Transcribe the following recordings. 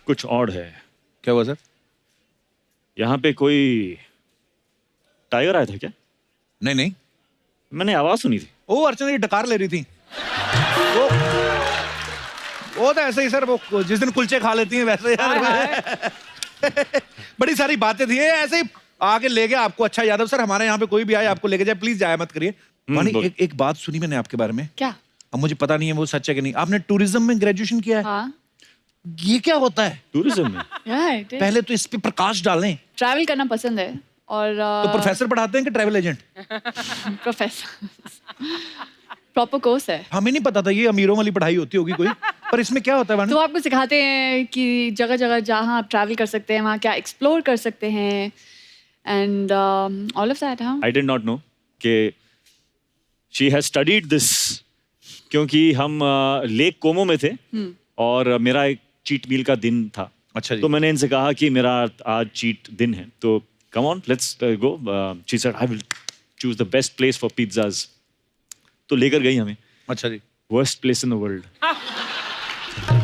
कुछ ऑड है। क्या हुआ सर? यहाँ पे कोई टाइगर आया था क्या? नहीं नहीं, मैंने आवाज सुनी थी। वो अर्चना जी डकार ले रही थी। वो तो ऐसे ही सर, वो जिस दिन कुलचे खा लेती हैं वैसे यार। बड़ी सारी बातें थी ऐसे ही आके ले गया आपको। अच्छा यादव सर, हमारे यहाँ पे कोई भी आए आपको लेके जाए, प्लीज जाया मत करिए। वानी, बोल। एक बात सुनी मैंने आपके बारे में। क्या? अब मुझे पता नहीं है वो सच है कि नहीं। आपने टूरिज्म में ग्रेजुएशन किया है? हाँ। ये क्या होता है? टूरिज्म में राइट। पहले तो इस पे प्रकाश डालें। ट्रैवल करना पसंद है और तो प्रोफेसर पढ़ाते हैं कि travel agent? Professor proper course है। हमें नहीं पता था ये अमीरों वाली पढ़ाई होती होगी कोई। पर इसमें क्या होता है वानी? तो आपको सिखाते हैं कि जगह जगह जहाँ आप ट्रैवल कर सकते हैं वहाँ क्या एक्सप्लोर कर सकते हैं एंड ऑल ऑफ दैट। हाँ, आई डिड नॉट नो कि शी हैज स्टडीड दिस, क्योंकि हम लेक कोमो में थे और मेरा एक चीट मील का दिन था। अच्छा जी। तो मैंने इनसे कहा कि मेरा आज चीट दिन है, तो come on let's go. She said I will choose the best place for pizzas. तो लेकर गई हमें। अच्छा जी। Worst place in the world.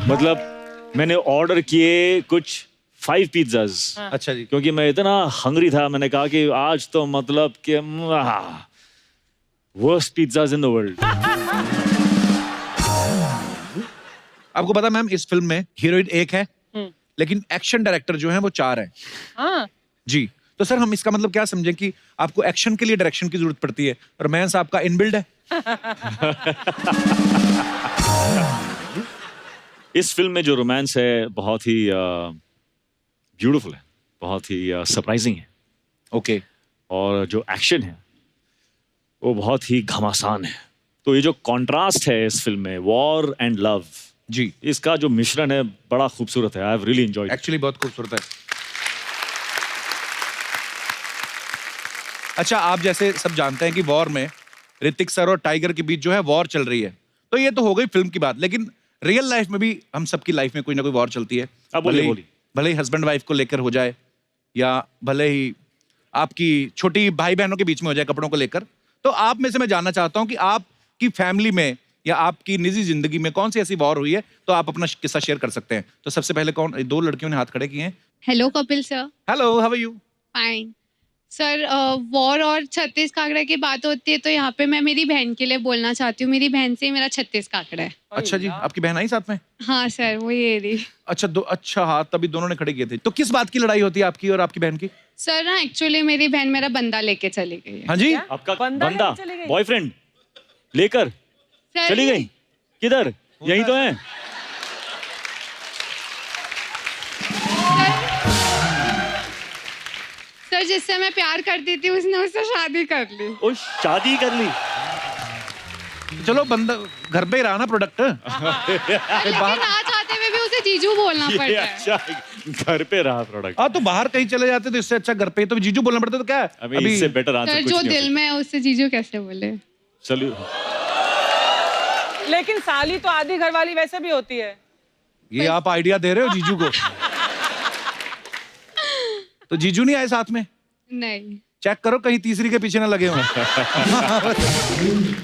मतलब मैंने ऑर्डर किए कुछ 5 पिज़्ज़ाज। अच्छा जी। क्योंकि मैं इतना हंग्री था, मैंने कहा कि आज तो मतलब कि worst pizzas in the world. आपको पता मैम, इस फिल्म में हीरोइन एक है लेकिन एक्शन डायरेक्टर जो है वो 4 हैं। हाँ। जी। तो सर हम इसका मतलब क्या समझें कि आपको एक्शन के लिए डायरेक्शन की जरूरत पड़ती है, रोमांस आपका इनबिल्ड है? इस फिल्म में जो रोमांस है बहुत ही ब्यूटीफुल है, बहुत ही सरप्राइजिंग है। ओके। और जो एक्शन है वो बहुत ही घमासान है। तो ये जो कॉन्ट्रास्ट है इस फिल्म में, वॉर एंड लव, जी, इसका जो मिश्रण है बड़ा खूबसूरत है। I have really enjoyed. Actually बहुत खूबसूरत है। अच्छा, आप जैसे सब जानते हैं कि वॉर में ऋतिक सर और टाइगर के बीच जो है वॉर चल रही है। तो ये तो हो गई फिल्म की बात, लेकिन रियल लाइफ में भी हम सबकी लाइफ में कोई ना कोई वॉर चलती है। बोलिए। भले ही हस्बैंड वाइफ को लेकर हो जाए या भले ही आपकी छोटी भाई बहनों के बीच में हो जाए कपड़ों को लेकर। तो आप में से मैं जानना चाहता हूं कि आपकी फैमिली में या आपकी निजी जिंदगी में कौन सी ऐसी वॉर हुई है, तो आप अपना किस्सा शेयर कर सकते हैं। तो सबसे पहले कौन? 2 लड़कियों ने हाथ खड़े किए हैं। Hello Kapil sir. Hello, how are you? Fine sir. War और छत्तीस काकड़ा की बात होती है तो यहाँ पे मैं मेरी बहन के लिए बोलना चाहती हूँ। मेरी बहन से ही मेरा 36 काकड़ा है। अच्छा जी, आपकी बहन आई साथ में? हाँ सर, वो ये रही। अच्छा हाँ, तभी दोनों ने खड़े किए थे। तो किस बात की लड़ाई होती है आपकी और आपकी बहन की? सर ना एक्चुअली मेरी बहन मेरा बंदा लेके चली गई है। हाँ जी। आपका बंदा बंदा लेके चली गई? बॉयफ्रेंड लेकर सर चली गई? किधर? यही तो है। सर जिससे मैं प्यार करती थी उसने उससे शादी कर ली। ओ, शादी कर ली? चलो, बंदा घर पे ही रहा ना प्रोडक्ट। लेकिन ना चाहते हुए भी उसे जीजू बोलना ये पड़ता है। अच्छा, घर पे रहा प्रोडक्ट। हाँ, तो बाहर कहीं चले जाते तो इससे अच्छा घर पे ही तो जीजू बोलना पड़ता। तो क्या है अभी इससे बेटर आंसर सर कुछ जो नहीं दिल में है उससे जीजू कैसे बोले? चलिए। लेकिन साली तो आधी घरवाली वैसे भी होती है। ये आप आइडिया दे रहे हो जीजू को? तो जीजू नहीं आए साथ में? नहीं। चेक करो कहीं तीसरी के पीछे ना लगे हों।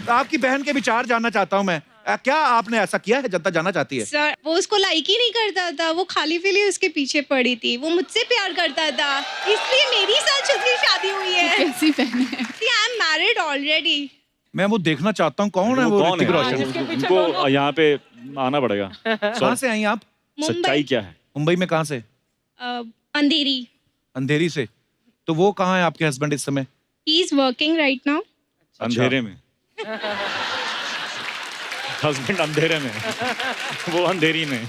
तो आपकी बहन के विचार जानना चाहता हूं मैं। क्या आपने ऐसा किया है? जनता जानना चाहती है। सर वो उसको लाइक ही नहीं करता था, वो खाली फीली उसके पीछे पड़ी थी। वो मुझसे प्यार करता था, इसलिए मेरी साथ उसकी शादी हुई है। कैसी बहन है? I am married already. मैं वो देखना चाहता हूँ कौन है वो कौन ऋतिक है? रोशन। जिसके पीछे उनको दोनों- यहाँ पे आना पड़ेगा। कहाँ से आई आप? सच्चाई क्या है? मुंबई में कहाँ से? अंधेरी। अंधेरी से। तो वो कहाँ है आपके हस्बैंड इस समय? He is working right now. अंधेरे में। हस्बैंड अंधेरे में, वो अंधेरी में।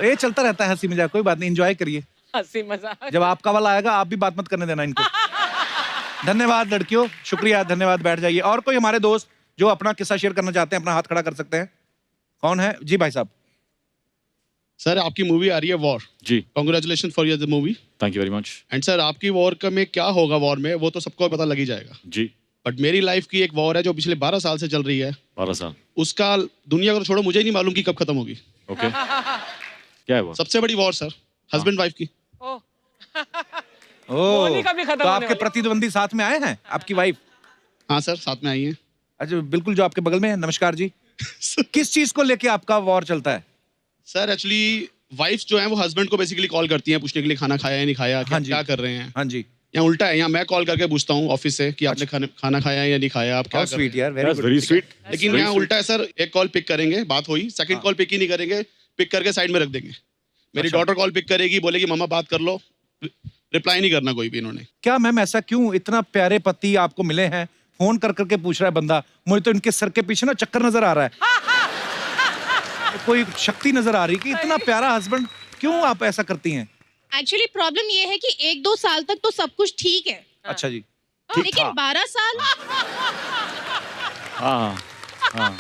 ये चलता रहता है हंसी मजाक, कोई बात नहीं, एंजॉय करिए। हंसी मजाक। जब आपका वाला आएगा आप भी बात मत करने देना इनको। धन्यवाद लड़कियों, शुक्रिया, धन्यवाद। बैठ जाइए। और कोई हमारे दोस्त जो अपना किस्सा शेयर करना चाहते हैं, अपना हाथ खड़ा कर सकते हैं। कौन है जी? भाई साहब। सर आपकी मूवी आ रही है वॉर। जी, congratulation for your movie. Thank you very much. And sir आपकी वॉर का में क्या होगा वॉर में वो तो सबको पता लग ही जाएगा। जी, बट मेरी लाइफ की एक वॉर है जो पिछले 12 साल से चल रही है। 12 साल? उसका दुनिया को तो छोड़ो, मुझे ही नहीं मालूम कि कब खत्म होगी। ओके। क्या है वो? सबसे बड़ी वॉर सर हस्बैंड वाइफ की। ओह, ओह, नहीं कभी खत्म तो होने आपके वाली। प्रतिद्वंदी साथ में आए हैं, आपकी वाइफ? हाँ सर साथ में आई हैं। अच्छा, बिल्कुल, जो आपके बगल में है। नमस्कार जी। किस चीज को लेके आपका वॉर चलता है? सर एक्चुअली वाइफ्स जो हैं वो हस्बैंड को बेसिकली कॉल करती हैं पूछने के लिए खाना खाया या नहीं खाया, हाँ जी। क्या कर रहे हैं। हाँ जी, यहाँ उल्टा है, यहाँ मैं कॉल करके पूछता हूँ ऑफिस से कि आपने खाना खाया या नहीं खाया, आप क्या बहुत कर रहे स्वीट यार, very That's good. very sweet. लेकिन यहाँ उल्टा है सर, एक कॉल पिक करेंगे, बात हुई, सेकंड कॉल पिक ही नहीं करेंगे, पिक करके साइड में रख देंगे। मेरी डॉटर कॉल पिक करेगी, बोलेगी मम्मा बात कर लो, रिप्लाई नहीं करना कोई भी इन्होंने। क्या मैम ऐसा क्यों, इतना प्यारे पति आपको मिले हैं, फोन कर करके पूछ रहा है बंदा, मुझे तो इनके सर के पीछे ना चक्कर नजर आ रहा है, कोई शक्ति नजर आ रही कि इतना प्यारा हस्बैंड, क्यों आप ऐसा करती हैं? एक्चुअली प्रॉब्लम ये है कि 1-2 साल तक तो सब कुछ ठीक है, अच्छा जी, लेकिन 12 साल हाँ हाँ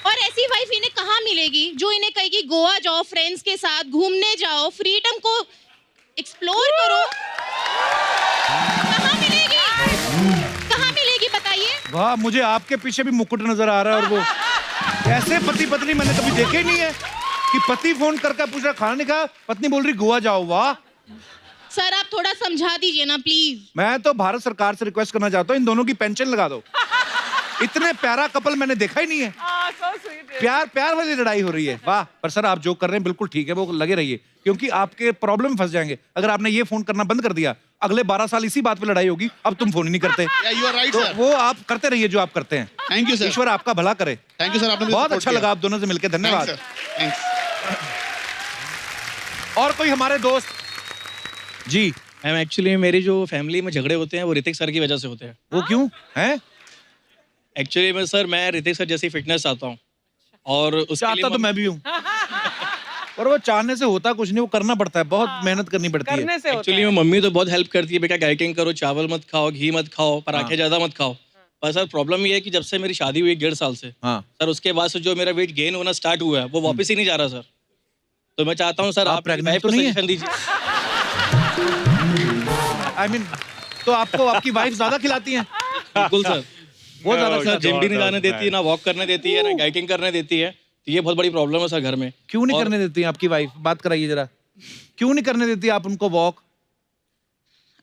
और ऐसी वाइफ इन्हें कहाँ मिलेगी जो इन्हें कहेगी गोवा जाओ, फ्रेंड्स के साथ घूमने जाओ, फ्रीडम को एक्सप्लोर करो। कहाँ मिलेगी, कहाँ मिलेगी बताइए। वाह, मुझे आपके पीछे भी मुकुट नजर आ रहा है, और वो ऐसे पति पत्नी मैंने कभी देखे ही नहीं है कि पति फोन करके पूछ रहा खाना नहीं खाया, पत्नी बोल रही गोवा जाओ। वाह सर आप थोड़ा समझा दीजिए ना प्लीज। मैं तो भारत सरकार से रिक्वेस्ट करना चाहता हूँ, इन दोनों की पेंशन लगा दो। इतने प्यारा कपल मैंने देखा ही नहीं है, so sweet. प्यार प्यार वाली लड़ाई हो रही है। वाह, पर सर आप जो कर रहे हैं बिल्कुल ठीक है, वो लगे रहिए, क्योंकि आपके प्रॉब्लम में फंस जाएंगे अगर आपने ये फोन करना बंद कर दिया। अगले 12 साल इसी बात पे लड़ाई होगी, अब तुम फोन ही नहीं करते। यू आर राइट तो सर, वो आप करते रहिए जो आप करते हैं। थैंक यू सर, ईश्वर आपका भला करे। थैंक यू सर, आपने मुझे बहुत support अच्छा किया। लगा आप दोनों से मिलकर, धन्यवाद। थैंक्स। और कोई हमारे दोस्त जी? मैम एक्चुअली मेरी जो फैमिली में झगड़े होते हैं वो ऋतिक सर की वजह से होते हैं। वो क्यों हैं? एक्चुअली मैं सर, मैं ऋतिक सर जैसी फिटनेस चाहता हूँ, और उसके लिए चाहता तो मैं भी हूँ, पर वो चाहने से होता कुछ नहीं, वो करना पड़ता है, बहुत मेहनत करनी पड़ती है। करने से होता एक्चुअली है। मम्मी तो बहुत हेल्प करती है, बेटा डाइटिंग करो, चावल मत खाओ, घी मत खाओ, पराठे ज्यादा मत खाओ। पर सर प्रॉब्लम ये है कि जब से मेरी शादी हुई 1.5 साल से, हाँ, सर उसके बाद से जो मेरा वेट गेन होना स्टार्ट हुआ है वो वापस ही नहीं जा रहा सर। तो मैं चाहता हूँ सर आप आप pregnant वाइफ तो को नहीं है? सजेशन दीजिए। आई मीन तो आपको आपकी वाइफ ज्यादा खिलाती हैं? बिल्कुल सर, वो ज्यादा सर जिम भी नहीं जाने देती है, ना वॉक करने देती है, ना डाइटिंग करने देती है। तो ये बहुत बड़ी प्रॉब्लम है सर घर में। क्यों नहीं और- करने देती हैं आपकी वाइफ? बात कराइए जरा, क्यों नहीं करने देती आप उनको वॉक?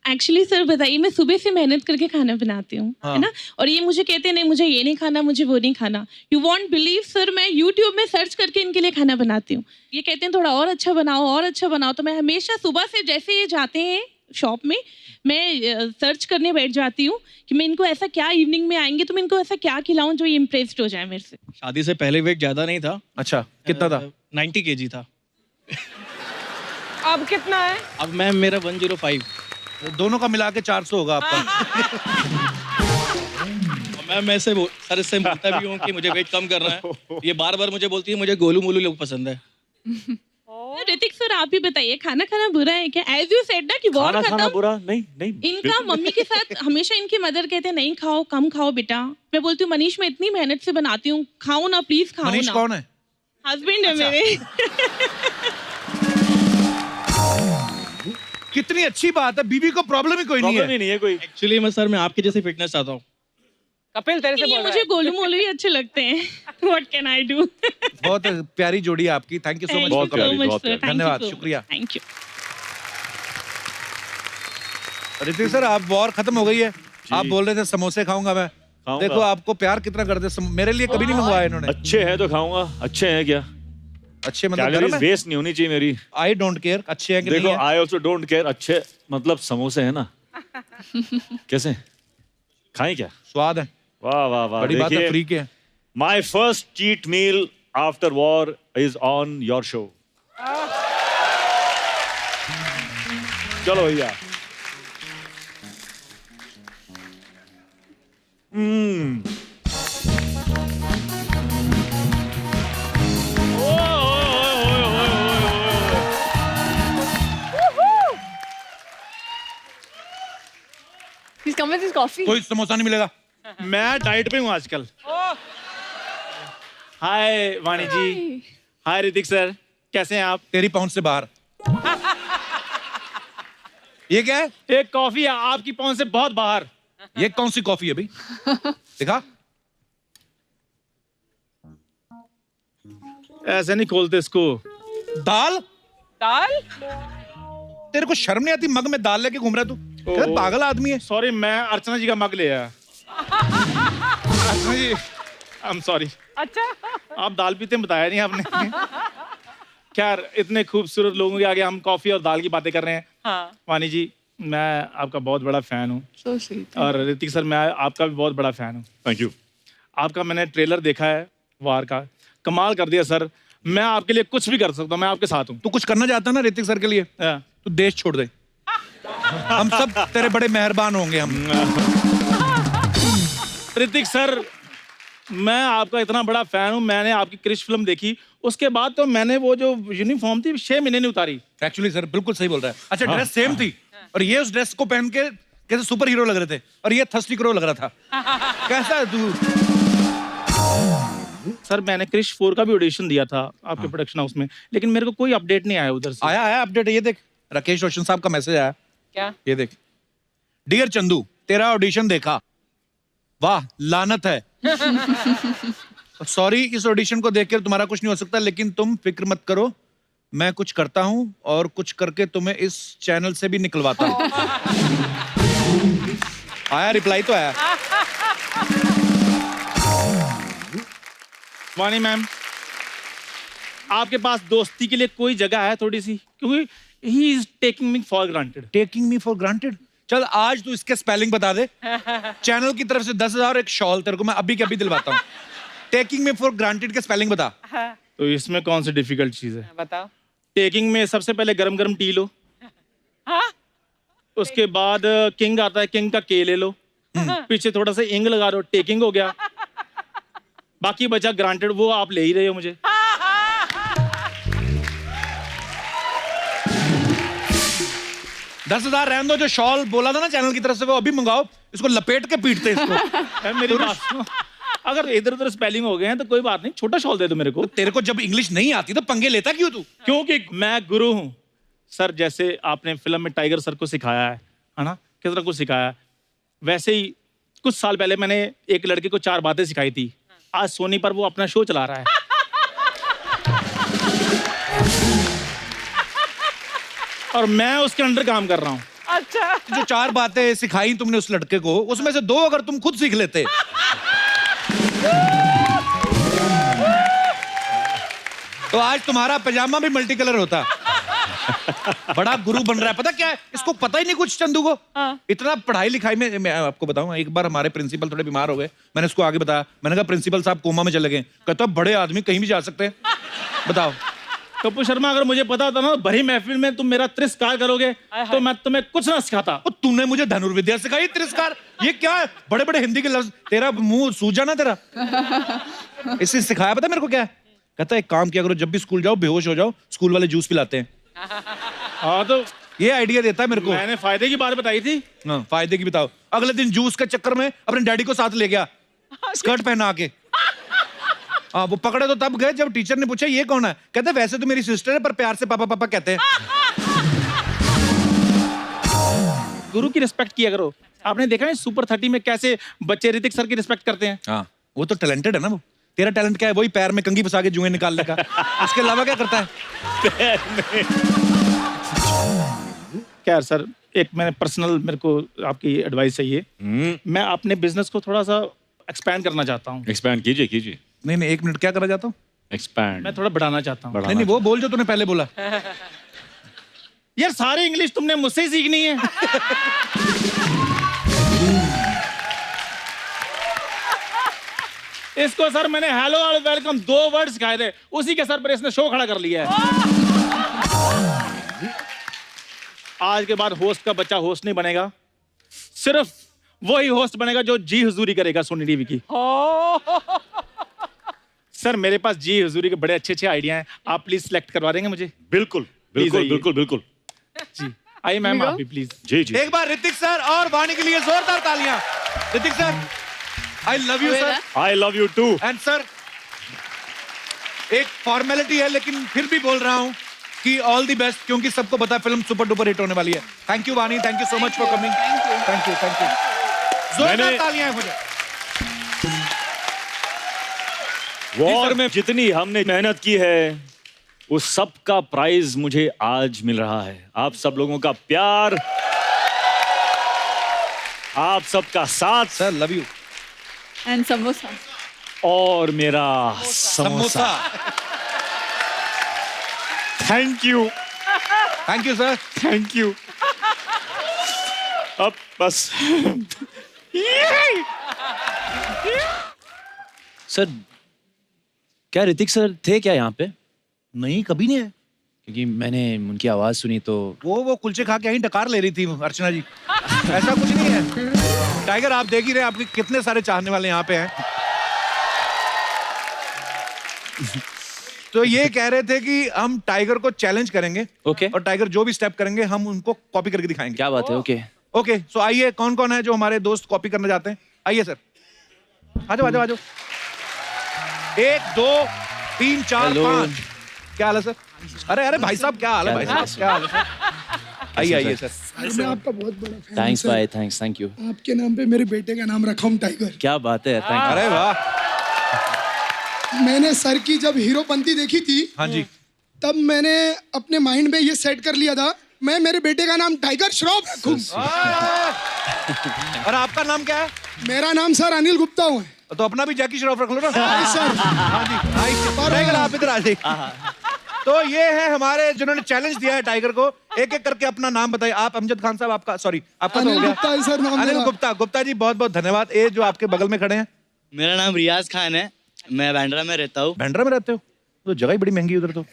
एक्चुअली सर बताइए, मैं सुबह से मेहनत करके खाना बनाती हूँ, हाँ। है ना, और ये मुझे कहते हैं नहीं मुझे ये नहीं खाना, मुझे वो नहीं खाना। यू वॉन्ट बिलीव सर, मैं यूट्यूब में सर्च करके इनके लिए खाना बनाती हूँ। ये कहते हैं थोड़ा और अच्छा बनाओ, और अच्छा बनाओ, तो मैं हमेशा सुबह से जैसे ये जाते हैं शॉप में, मैं सर्च करने बैठ जाती हूँ कि मैं इनको ऐसा क्या, इवनिंग में आएंगे तो मैं इनको ऐसा क्या खिलाऊं जो ये इम्प्रेस्ड हो जाए मेरे से। शादी से पहले वेट ज्यादा नहीं था। अच्छा, कितना था? 90 kg था। अब कितना है? अब मैम मेरा 105। दोनों का मिला के 400 होगा आपका। मैं सर इससे बोलता भी हूँ कि मुझे वेट कम करना है, ये बार बार मुझे बोलती है मुझे गोलू मोलू लोग पसंद है। ऋतिक सर आप ही बताइए, खाना खाना बुरा है क्या? एज यू सेड ना कि वॉर खाना खाना खत्म, बुरा नहीं नहीं इनका बिल्कुल। मम्मी के साथ हमेशा इनकी मदर कहते हैं नहीं खाओ, कम खाओ बेटा। मैं बोलती हूँ मनीष मैं इतनी मेहनत से बनाती हूँ, खाओ ना प्लीज, खाओ मनीष ना। कौन है? हस्बैंड है मेरे। कितनी अच्छी बात है, बीवी को प्रॉब्लम ही कोई नहीं प्रॉब्लम है। ही नहीं है कोई। एक्चुअली मैं सर मैं आपके जैसे फिटनेस चाहता हूँ। कपिल तेरे से ये बोल रहा मुझे है। गोलू मोलू ही अच्छे लगते हैं। What can I do? बहुत प्यारी जोड़ी है आपकी, थैंक यू सो मच। बहुत प्यारी, बहुत प्यारी। धन्यवाद, शुक्रिया। Thank you. ऋतिक सर आप वॉर खत्म हो गई है, आप बोल रहे थे समोसे खाऊंगा मैं। खाऊंगा। देखो आपको प्यार कितना करते, मेरे लिए कभी नहीं मंगवाया इन्होंने। अच्छे हैं तो खाऊंगा। अच्छे हैं क्या? अच्छे मतलब कैलोरीज गर्म है? वेस्ट नहीं होनी चाहिए मेरी। आई डोंट केयर अच्छे हैं कि देखो नहीं है। I also don't care. अच्छे मतलब समोसे है ना। कैसे खाएं क्या? स्वाद है, वाह वाह वाह। बड़ी बात है, देखिए, फ्री के हैं। My first cheat meal after war is on your show. चलो भैया। He's come with his coffee. कोई समोसा नहीं मिलेगा। मैं डाइट पे हूँ आजकल। हाय वाणी जी, हाय ऋतिक सर, कैसे हैं आप? तेरी पहुंच से बाहर। ये क्या है? एक कॉफी है आपकी पहुंच से बहुत बाहर। ये कौन सी कॉफी है भाई? दिखा। ऐसे नहीं खोलते इसको। दाल? दाल? तेरे को शर्म नहीं आती? मग में दाल लेके घूम रहा है तू? क्या पागल आदमी है। सॉरी, मैं अर्चना जी का मग ले आया। अर्चना जी, आई एम सॉरी। अच्छा। आप दाल पीते हैं, बताया नहीं आपने। खैर इतने खूबसूरत लोगों के आगे हम कॉफी और दाल की बातें कर रहे हैं। हाँ वानी जी, मैं आपका बहुत बड़ा फैन हूँ So sweet. और ऋतिक सर, मैं आपका भी बहुत बड़ा फैन हूँ। Thank you. आपका मैंने ट्रेलर देखा है वार का, कमाल कर दिया सर। मैं आपके लिए कुछ भी कर सकता हूँ, मैं आपके साथ हूँ। तू कुछ करना चाहता है ना ऋतिक सर के लिए, हाँ। तू देश छोड़ दे, हम सब तेरे बड़े मेहरबान होंगे हम। ऋतिक सर, मैं आपका इतना बड़ा फैन हूँ, मैंने आपकी क्रिश फिल्म देखी, उसके बाद तो मैंने वो जो यूनिफॉर्म थी 6 महीने नहीं उतारी। एक्चुअली सर बिल्कुल सही बोल रहा है। अच्छा, ड्रेस सेम थी और ये उस ड्रेस को पहन के कैसे सुपर हीरो लग रहे थे और ये थर्स्टी क्रो लग रहा था। कैसा है तू? सर मैंने क्रिश 4 का भी ऑडिशन दिया था आपके प्रोडक्शन हाउस में, लेकिन मेरे को कोई अपडेट नहीं आया उधर से। आया अपडेट, ये देख, राकेश रोशन साहब का मैसेज आया। क्या? ये देख, डियर चंदू, तेरा ऑडिशन देखा, वाह लानत है। सॉरी, इस ऑडिशन को देखकर तुम्हारा कुछ नहीं हो सकता, लेकिन तुम फिक्र मत करो, मैं कुछ करता हूं और कुछ करके तुम्हें इस चैनल से भी निकलवाता हूं। आया रिप्लाई तो आया। वानी मैम, आपके पास दोस्ती के लिए कोई जगह है थोड़ी सी? क्योंकि he is taking me for granted. Taking me for granted? चल आज तू इसके स्पेलिंग बता दे, चैनल की तरफ से 10,000 एक शॉल तेरे को मैं अभी के अभी दिलवाता हूँ। टेकिंग मी फॉर ग्रांटेड के स्पेलिंग बता। तो इसमें कौन सी डिफिकल्ट चीज है? बताओ। टेकिंग में सबसे पहले गरम गरम टी लो, उसके बाद किंग आता है, किंग का के ले लो, पीछे थोड़ा सा इंग लगा दो, टेकिंग हो गया। बाकी बचा ग्रांटेड, वो आप ले ही रहे हो मुझे। $10,000 रहने दो, जो शॉल बोला था ना चैनल की तरफ से वो अभी मंगाओ, इसको लपेट के पीटते इसको। यार मेरी बात सुनो, अगर इधर उधर स्पेलिंग हो गए हैं तो कोई बात नहीं, छोटा शॉल दे दो मेरे को। तेरे को जब इंग्लिश नहीं आती तो पंगे लेता क्यों तू? क्योंकि मैं गुरु हूँ सर। जैसे आपने फिल्म में टाइगर सर को सिखाया है ना, किस तरह कुछ सिखाया, वैसे ही कुछ साल पहले मैंने एक लड़के को 4 बातें सिखाई थी। आज सोनी पर वो अपना शो चला रहा है। और मैं उसके अंडर काम कर रहा हूँ। अच्छा। जो 4 बातें सिखाई तुमने उस लड़के को, उसमें से 2 अगर तुम खुद सीख लेते तो आज तुम्हारा पजामा भी मल्टी कलर होता। बड़ा गुरु बन रहा है। पता क्या है, इसको पता ही नहीं कुछ चंदू को। इतना पढ़ाई लिखाई में, मैं आपको बताऊं, एक बार हमारे प्रिंसिपल थोड़े बीमार हो गए, मैंने इसको आगे बताया, मैंने कहा प्रिंसिपल साहब कोमा में चले गए। कहता बड़े आदमी कहीं भी जा सकते हैं, बताओ। कपूर शर्मा, अगर मुझे पता होता ना भरी महफिल में तुम मेरा तिरस्कार करोगे तो मैं तुम्हें कुछ ना सिखाता। तूने मुझे धनुर्विद्या सिखाई, तिरस्कार? ये क्या है? बड़े बड़े हिंदी के लफ्ज, तेरा मुंह सूज जाना तेरा। इससे सिखाया पता मेरे को क्या है? कहता है एक काम किया करो, जब भी स्कूल जाओ बेहोश हो जाओ, स्कूल वाले जूस पिलाते हैं। हाँ, तो ये आइडिया देता है मेरे को। मैंने फायदे की बात बताई थी। हाँ, फायदे की बताओ। अगले दिन जूस के चक्कर में अपने डैडी को साथ ले गया, स्कर्ट पहना के। हाँ, वो पकड़े तो तब गए जब टीचर ने पूछा ये कौन है। कहते वैसे तो मेरी सिस्टर है, पर प्यार से पापा पापा कहते हैं। गुरु की रिस्पेक्ट किया करो। आपने देखा है सुपर 30 में कैसे बच्चे ऋतिक सर की रिस्पेक्ट करते हैं। हाँ, वो तो टैलेंटेड है ना। वो तेरा टैलेंट क्या है? वही पैर में कंघी फंसा के जुएं निकालने का। उसके अलावा क्या करता है? क्या सर, एक मैंने पर्सनल, मेरे को आपकी एडवाइस चाहिए। मैं अपने बिजनेस को थोड़ा सा एक्सपैंड करना चाहता हूँ। एक्सपैंड कीजिए कीजिए। नहीं, 1 मिनट, क्या करना चाहता हूँ? एक्सपैंड। मैं थोड़ा बढ़ाना चाहता हूँ। नहीं, वो बोल जो तूने पहले बोला। यार सारी इंग्लिश तुमने मुझसे ही सीखनी है। इसको सर मैंने हेलो और वेलकम 2 वर्ड सिखाए थे, उसी के सर पर इसने शो खड़ा कर लिया है। आज के बाद होस्ट का बच्चा होस्ट नहीं बनेगा, सिर्फ वही होस्ट बनेगा जो जी हुजूरी करेगा सोनी टीवी की। सर मेरे पास जी हुजूरी के बड़े अच्छे आइडिया हैं, आप प्लीज सिलेक्ट करवा देंगे मुझे? बिल्कुल बिल्कुल आइए। बिल्कुल बिल्कुल जी आइए मैम, आप भी प्लीज। जी जी। एक बार ऋतिक सर और वाणी के लिए जोरदार तालियां। Hrithik sir, I love you sir. I love you too. And sir, एक फॉर्मेलिटी है लेकिन फिर भी बोल रहा हूं कि ऑल द बेस्ट, क्योंकि सबको पता है फिल्म सुपर डुपर हिट होने वाली है। Thank you Vaani, thank you so much for coming. Thank you thank you. जोरदार तालियां मुझे। वॉर में जितनी हमने मेहनत की है उस सब का प्राइज मुझे आज मिल रहा है। आप सब लोगों का प्यार, आप सबका साथ sir, love you. And samosa. और मेरा samosa. Thank you sir. Thank you. अब बस सर क्या ऋतिक सर थे क्या यहाँ पे? नहीं, कभी नहीं है। क्योंकि मैंने उनकी आवाज सुनी तो वो कुलचे खा के यहीं डकार ले रही थी अर्चना जी। ऐसा कुछ नहीं है। टाइगर आप देख ही रहे हैं, आपके कितने सारे चाहने वाले यहाँ पे हैं। तो ये कह रहे थे कि हम टाइगर को चैलेंज करेंगे। ओके। और टाइगर जो भी स्टेप करेंगे हम उनको कॉपी करके दिखाएंगे। क्या बात है? ओके ओके, सो आइए, कौन कौन है जो हमारे दोस्त कॉपी करना चाहते हैं? आइए सर, आ जाओ आ जाओ आ जाओ। 1 2 3 4 Hello. 5। क्या हाल है सर? अरे भाई साहब, क्या हाल है भाई साहब? क्या हाल है सर? आइए आइए सर। मैं आपका बहुत बड़ा फैन हूं थैंक्स सर। भाई, थैंक्स, थैंक यू। आपके नाम पे मेरे बेटे का नाम रखा हूँ टाइगर। क्या बात है, थैंक यू। अरे वाह। मैंने सर की जब हीरोपंती देखी थी, हाँ जी, तब मैंने अपने माइंड में ये सेट कर लिया था, मैं मेरे बेटे का नाम टाइगर श्रॉफ रखूं। और आपका नाम क्या है? मेरा नाम सर अनिल गुप्ता हुआ है। तो अपना भी जैकी श्रॉफ रख लो ना। सर हाँ जी, आइए टाइगर, आप इधर आ जाइए। तो ये है हमारे जिन्होंने चैलेंज दिया है टाइगर को। एक एक करके अपना नाम बताइए। आप अमजद खान साहब, आपका सॉरी आपका तो हो अनिल गया। गुप्ता है सर नाम अनिल मेरा। गुप्ता। गुप्ता जी बहुत बहुत धन्यवाद। ये जो आपके बगल में खड़े हैं, मेरा नाम रियाज खान है, मैं बांद्रा में रहता हूँ। बैंड्रा में रहते हो? तो जगह ही बड़ी महंगी है उधर तो।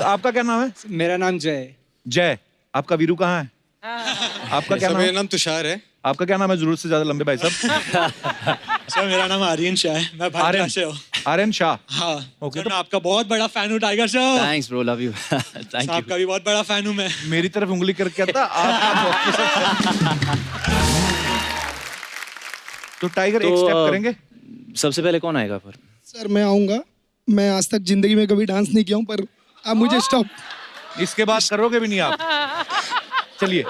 आपका क्या नाम है? मेरा नाम जय। जय। आपका वीरू कहाँ है? आपका क्या नाम? मेरा नाम तुषार है। आपका क्या नाम है? जरूरत से ज्यादा लंबे भाई साहब। सर मेरा नाम आर्यन शाह है, मैं भांडरा से हूँ। आर्यन शाह। हाँ ओके, सर, मैं आपका बहुत बड़ा फैन हूँ टाइगर साहब। Thanks bro, love you. Thank you. आपका भी बहुत बड़ा फैन हूँ मैं। मेरी तरफ उंगली करके आता तो टाइगर एक स्टेप करेंगे। सबसे पहले कौन आएगा पर? सर मैं आऊंगा। मैं आज तक जिंदगी में कभी डांस नहीं किया हूँ, पर आप मुझे स्टॉप। इसके बाद करोगे भी नहीं आप? चलिए,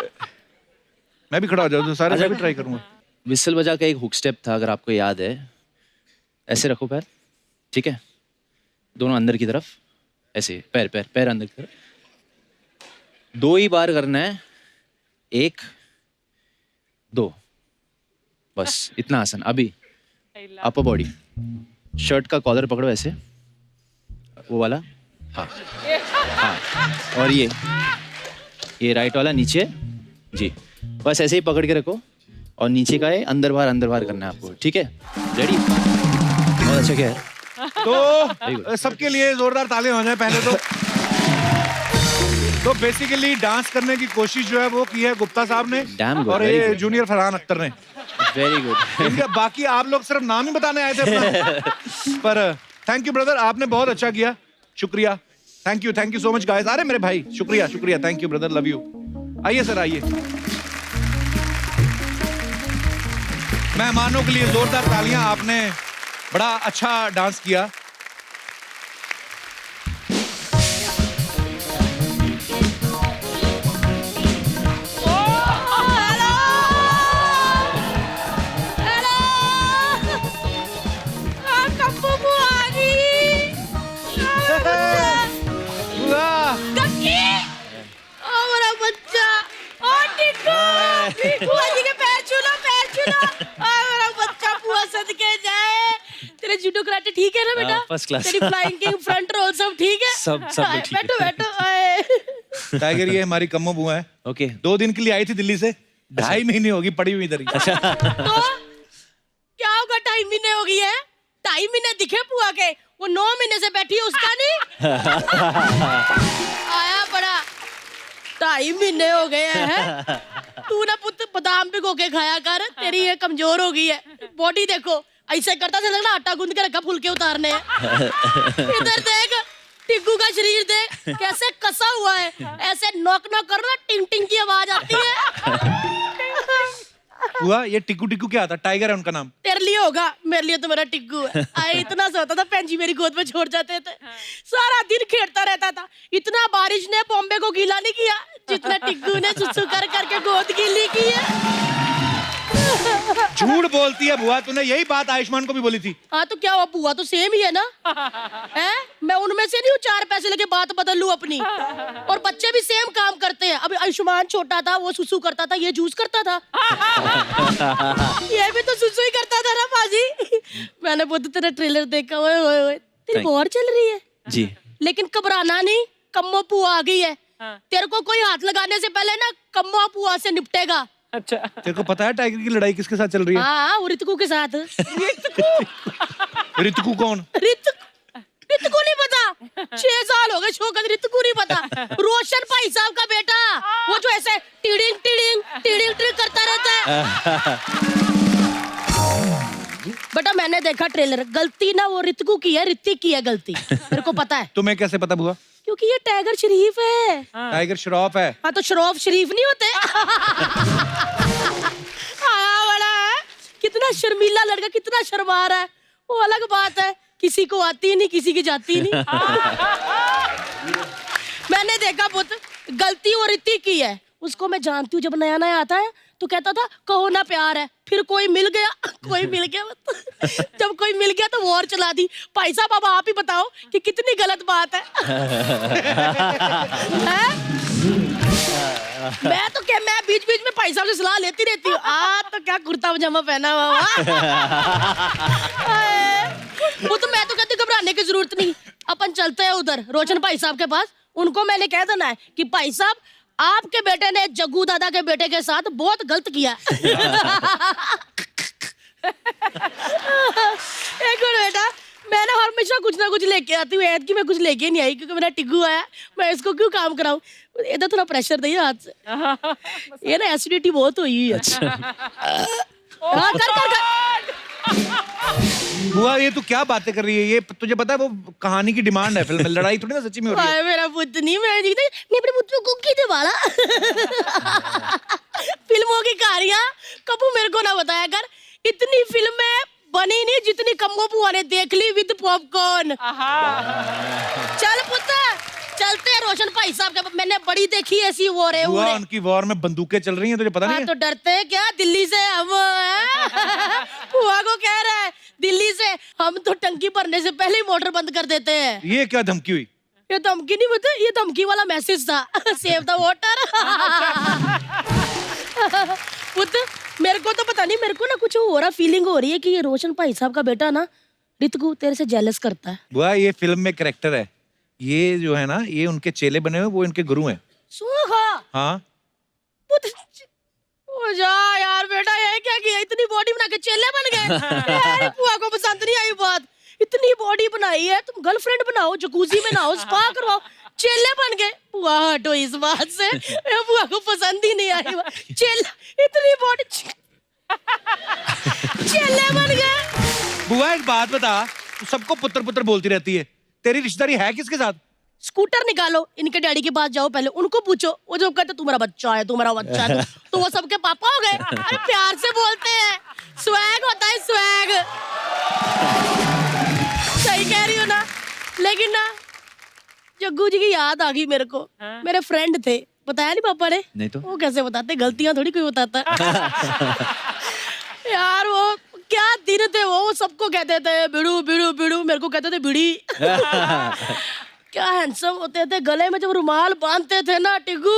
मैं भी खड़ा हो जाऊँ तो सारे, मैं भी ट्राई करूंगा। विसल बजा का एक हुक स्टेप था, अगर आपको याद है। ऐसे रखो पैर, ठीक है? दोनों अंदर की तरफ, ऐसे पैर पैर पैर अंदर की तरफ। 2 ही बार करना है, 1 2, बस इतना आसान। अभी अपर बॉडी, शर्ट का कॉलर पकड़ो ऐसे, वो वाला। हाँ हाँ, और ये राइट वाला नीचे जी, बस ऐसे ही पकड़ के रखो। और नीचे का है अंदर बाहर करना है आपको, ठीक है? रेडी? बहुत अच्छा क्या है। तो सबके लिए जोरदार तालियां हो जाए पहले तो बेसिकली डांस करने की कोशिश जो है वो की है गुप्ता साहब ने। Damn good, और very ये good. जूनियर फरहान अख्तर ने। Very good. बाकी आप लोग सिर्फ नाम ही बताने आए थे अपना। पर थैंक यू ब्रदर, आपने बहुत अच्छा किया, शुक्रिया। Thank you so much guys. अरे मेरे भाई, शुक्रिया, thank you brother, love you. आइए सर, आइए। मेहमानों के लिए जोरदार तालियां, आपने बड़ा अच्छा डांस किया। जूडो कराटे ठीक है ना बेटा? First class. तेरी फ्लाइंग किंग फ्रंट रोल सब ठीक है? सब लोग ठीक है। बैठो आए। टाइगर, ये हमारी कम्मो बुआ है। ओके। 2 दिन के लिए आई थी दिल्ली से, 2.5 महीने होगी पड़ी हुई इधर ही। तो क्या होगा? 2.5 महीने हो गई है? 2.5 महीने दिखे बुआ के? वो 9 महीने से बैठी है, उसका नहीं आया बड़ा। 2.5 महीने हो गए हैं। तू ना पुत्र बादाम भिगो के खाया कर, तेरी ये कमजोर हो गई है। बॉडी देखो, ऐसे करता था लगना आटा गूंद के रखा फुल के उतारने। इधर देख, टिग्गू का शरीर देख कैसे कसा हुआ है। ऐसे नॉक करो ना, टिंग टिंग की आवाज आती है। हुआ ये टिक्कू क्या था? टाइगर है उनका नाम। तेरे लिए होगा, मेरे लिए तो मेरा टिग्गू है। आए इतना सोता था, पेंजी मेरी गोद में छोड़ जाते थे, सारा दिन खेलता रहता था। इतना बारिश ने बॉम्बे को गीला नहीं किया जितना टिग्गू ने सुसु कर करके गोद गीली की है। झूठ बोलती है बुआ, तूने यही बात आयुष्मान को भी बोली थी। हाँ तो क्या हुआ, बुआ तो सेम ही है ना। है? मैं उनमें से नहीं हूँ 4 पैसे लेके बात बदल लूं अपनी। और बच्चे भी सेम काम करते हैं। अभी आयुष्मान छोटा था, वो सुसु करता था, ये जूस करता था। ये भी तो सुसु ही करता था ना बाजी। मैंने बहुत तेरा ट्रेलर देखा, ओए तेरी वॉर चल रही है जी, लेकिन घबराना नहीं, कम्मो पुआ आ गई है। तेरे को कोई हाथ लगाने से पहले ना कम्मो पुआ से निपटेगा। अच्छा तेरे को पता है टाइगर की लड़ाई किसके साथ चल रही है? हाँ, वो रितकू के साथ। रितकू कौन? रितकू नहीं पता? 6 साल हो गए शो का, रितकू नहीं पता? रोशन भाई साहब का बेटा, वो जो ऐसे टिडिंग टिडिंग टिडिंग टिडिंग करता रहता है। बेटा मैंने देखा ट्रेलर, गलती ना वो रितकू की है, ऋतिक की है गलती, मेरे को पता है। तुम्हें कैसे पता बुआ? क्योंकि ये टाइगर शरीफ है। टाइगर श्रॉफ है। हाँ तो शरॉफ शरीफ नहीं होते? हाँ बड़ा है, कितना शर्मीला लड़का, कितना शर्मा रहा है, वो अलग बात है। किसी को आती नहीं, किसी की जाती नहीं। मैंने देखा पुत, गलती वो ऋतिक की है, उसको मैं जानती हूँ। जब नया नया आता है तो कहता था कहो ना प्यार है, फिर कोई मिल गया जब कोई मिल गया तो वॉर चला दी। भाई साहब अब आप ही बताओ कि कितनी गलत बात है। मैं बीच बीच में भाई साहब से सलाह लेती रहती हूँ। तो क्या कुर्ता पजामा पहना हुआ। वो तो मैं तो कहती घबराने की जरूरत नहीं, अपन चलते हैं उधर रोशन भाई साहब के पास। उनको मैंने कह देना है कि भाई साहब आपके बेटे ने जग्गू दादा के बेटे के साथ बहुत गलत किया। एक मिनट बेटा, मैं ना हमेशा कुछ ना कुछ लेके आती हूँ। ऐद की मैं कुछ लेके नहीं आई क्योंकि मेरा टिग्गू आया, मैं इसको क्यों काम कराऊं। इधर थोड़ा प्रेशर नहीं हाथ से, ये ना एसिडिटी बहुत हुई है। हाँ, कर। बुआ ये तू क्या बातें कर रही है? ये तुझे पता है वो कहानी की डिमांड है फिल्म में, लड़ाई थोड़ी ना सच्ची में हो रही है। मेरा पुत्र नहीं, मैं अपने पुत्र को कुकी दे वाला। फिल्मों की कहानियां कबू मेरे को ना बताया कर। इतनी फिल्में बनी नहीं जितनी कम्मो बुआ ने देख ली विद पॉपकॉर्न। चल पुत्र चलते हैं रोशन भाई साहब के। मैंने बड़ी देखी ऐसी वॉर है। बुआ उनकी वॉर में बंदूकें चल रही हैं, तुझे पता नहीं है? तो डरते हैं क्या दिल्ली से हम? बुआ को कह रहा है दिल्ली से हम तो टंकी भरने से पहले ही मोटर बंद कर देते हैं। ये क्या धमकी हुई? ये धमकी नहीं बता, ये धमकी वाला मैसेज था। Save the water. पुत्र मेरे को तो पता नहीं, मेरे को ना कुछ हो रहा, फीलिंग हो रही है कि ये रोशन भाई साहब का बेटा ना रितकू तेरे से जेलस करता है। बुआ ये फिल्म में कैरेक्टर है, ये जो है ना ये उनके चेले बने हुए, वो इनके गुरु हैं। हाँ ओ जा यार बेटा, ये क्या किया? इतनी बॉडी बना के चेले बन गए। बुआ को पसंद नहीं आई बात। इतनी बॉडी बनाई है, तुम गर्लफ्रेंड बनाओ, जकूजी में नहाओ, स्पा करवाओ, चेले बन गए। बुआ हटो इस बात से, बुआ को पसंद ही नहीं आई बात। चेला इतनी बॉडी चेले बन गए। बुआ एक बात बता, तू सबको पुत्र पुत्र बोलती रहती है, तेरी रिश्तेदारी है किसके साथ? स्कूटर निकालो, इनके डैडी के पास जाओ, पहले उनको पूछो। वो जो कहते तुम्हारा बच्चा है, तुम्हारा बच्चा है, तो वो सबके पापा हो गए। अरे प्यार से बोलते हैं, स्वैग होता है स्वैग। सही कह रही हो ना? लेकिन ना जग्गू जी की याद आ गई मेरे को। मेरे फ्रेंड थे, बताया नहीं पापा ने? नहीं तो वो कैसे बताते, गलतियां थोड़ी कोई बताता। यार वो क्या दिन थे वो सबको कहते थे बिड़ू बिड़ू बिड़ू, मेरे को कहते थे बिड़ी। क्या हैंडसम होते थे। गले में जब रुमाल बांधते थे ना टिग्गू,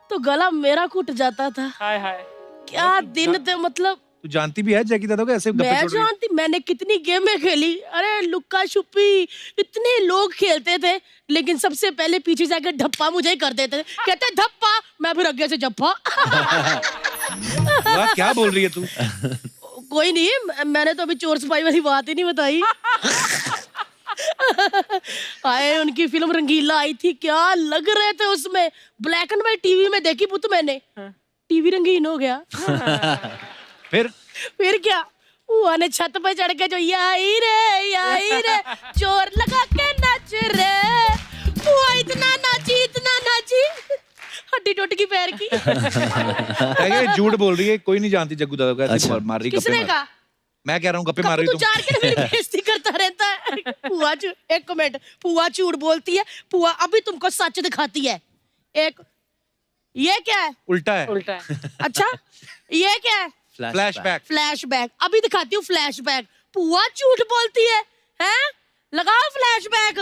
तो गला मेरा घुट जाता था। हाय हाय क्या दिन थे। मतलब तू जानती भी है जैकी दादा को ऐसे गप्पे मैं छोड़ रही है? जानती, मैंने कितनी गेमें खेली। अरे लुक्का छुपी इतने लोग खेलते थे, लेकिन सबसे पहले पीछे जाकर धप्पा मुझे ही कर देते थे। कहते धप्पा, मैं फिर आगे से जप्पा। वाह, क्या बोल रही है तू? कोई नहीं, मैंने तो अभी चोर सिपाही वाली बात ही नहीं बताई। आए उनकी फिल्म रंगीला आई थी, क्या लग रहे थे उसमें। ब्लैक एंड व्हाइट टीवी में देखी पुत मैंने, टीवी रंगीन हो गया। फिर क्या, बुआ ने छत पे चढ़ के जो याई रे चोर लगा के नाच रे, बुआ इतना नाची हड्डी टूट गई पैर की। ये झूठ बोल रही है, कोई नहीं जानती जग्गू दादा को ऐसे मार रही। किसने कहा? मैं कह रहा हूँ गप्पे मार रही तू जार के मेरी बेइज्जती करता रहता है। पुआ एक मिनट, पुआ झूठ बोलती है। पुआ अभी तुमको सच दिखाती है। एक ये क्या है? उल्टा है। उल्टा है। अच्छा ये क्या है? फ्लैशबैक। फ्लैशबैक अभी दिखाती हूँ। फ्लैशबैक पुआ झूठ बोलती है, हैं? लगाओ flashback.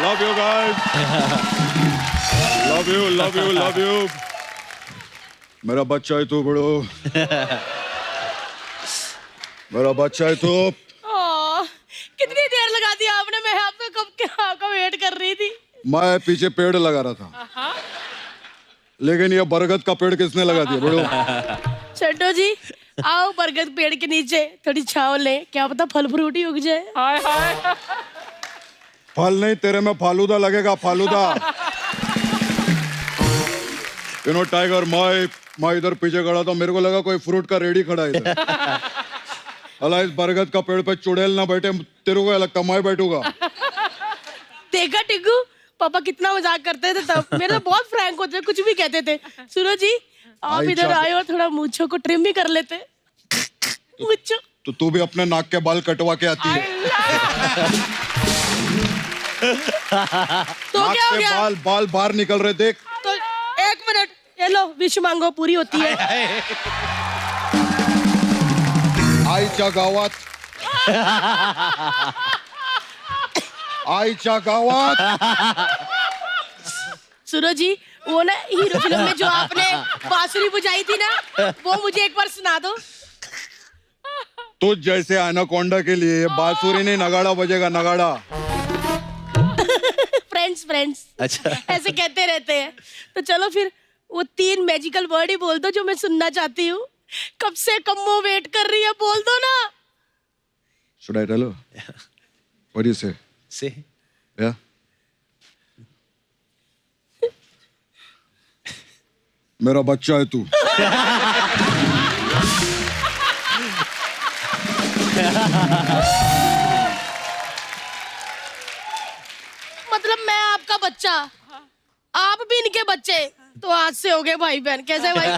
Love you guys. Love you. मेरा बच्चा है तू बड़ो मेरा बच्चा है तू आह, कितनी देर लगा दी आपने, मैं आपका वेट कर रही थी। मैं पीछे पेड़ लगा रहा था लेकिन ये बरगद का पेड़ किसने लगा दिया बड़ो चड्डो जी आओ बरगद पेड़ के नीचे थोड़ी छांव ले, क्या पता फल फ्रूट ही उग जाए। हाय हाय फल नहीं तेरे में फालूदा लगेगा फालूदा टाइगर मैं इधर पीछे खड़ा था, मेरे को लगा कोई फ्रूट का रेडी खड़ा है इधर अला इस बरगद का पेड़ पे चुड़ैल ना बैठे, तेरे को लगता मैं बैठूंगा। देखा टिग्गू पापा कितना मजाक करते थे तब, मेरे तो बहुत फ्रैंक होते, कुछ भी कहते थे। सुनो जी आप इधर आए और थोड़ा मूंछों को ट्रिम भी कर लेते। मूंछों तो तू भी अपने नाक के बाल कटवा के आती है। तो क्या हो गया? बाल बाहर निकल रहे देख। तो एक मिनट ये लो विश मांगो पूरी होती है। आईच्या गावात आईच्या गावात सुनो जी वो ना हीरो फिल्म में जो आपने बांसुरी बजाई थी ना वो मुझे एक बार सुना दो। तुझ जैसे एनाकोंडा के लिए बांसुरी नहीं नगाड़ा बजेगा नगाड़ा। फ्रेंड्स अच्छा ऐसे कहते रहते हैं। तो चलो फिर वो 3 मैजिकल वर्ड ही बोल दो जो मैं सुनना चाहती हूँ। कब से कम्मो वेट कर रही है, बोल दो ना। Should I tell her? What do you say? Say. Yeah. मेरा बच्चा है तू। मतलब मैं आपका बच्चा, आप भी इनके बच्चे, तो आज से हो गए भाई बहन। कैसे भाई?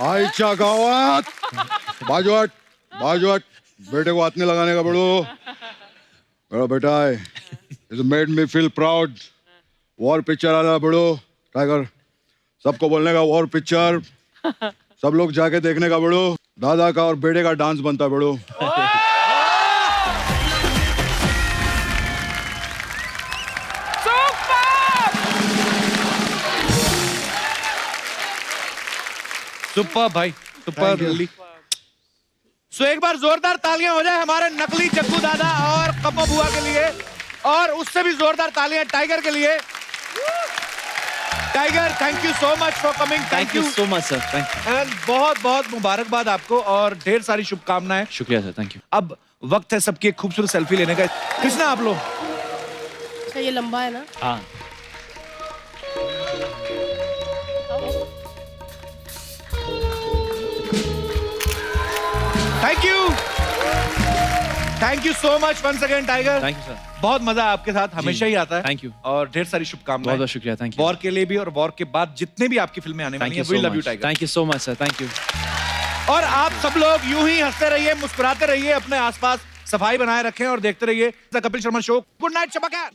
आईच्या गावात बाजूहट बेटे को हाथ नहीं लगाने का बड़ो। मेरा बेटा है, it's made me feel proud. War picture आ रहा बड़ो टाइगर, सबको बोलने का वॉर पिक्चर, सब लोग जाके देखने का बड़ो। दादा का और बेटे का डांस बनता बड़ो। सुपर भाई सुपर दिल्ली। सो एक बार जोरदार तालियां हो जाए हमारे नकली जग्गू दादा और कप्पो बुआ के लिए, और उससे भी जोरदार तालियां टाइगर के लिए। Tiger thank you so much for coming. Thank you so much sir, thank you. And बहुत बहुत मुबारकबाद आपको और ढेर सारी शुभकामनाएं। शुक्रिया सर, थैंक यू। अब वक्त है सबकी एक खूबसूरत सेल्फी लेने का। कृष्णा आप लो। अच्छा ये लंबा है ना? हाँ thank you so much once again Tiger. Thank you sir, बहुत मजा आपके साथ हमेशा ही आता है। थैंक यू और ढेर सारी शुभकामनाएं। बहुत बहुत शुक्रिया, थैंक यू। वॉर के लिए भी और वॉर के बाद जितने भी आपकी फिल्में आने वाली हैं, we love you Tiger. Thank you so much sir, thank you. और आप सब लोग यूं ही हंसते रहिए, मुस्कुराते रहिए, अपने आसपास सफाई बनाए रखें और देखते रहिए the Kapil Sharma show. Good night शबा खैर।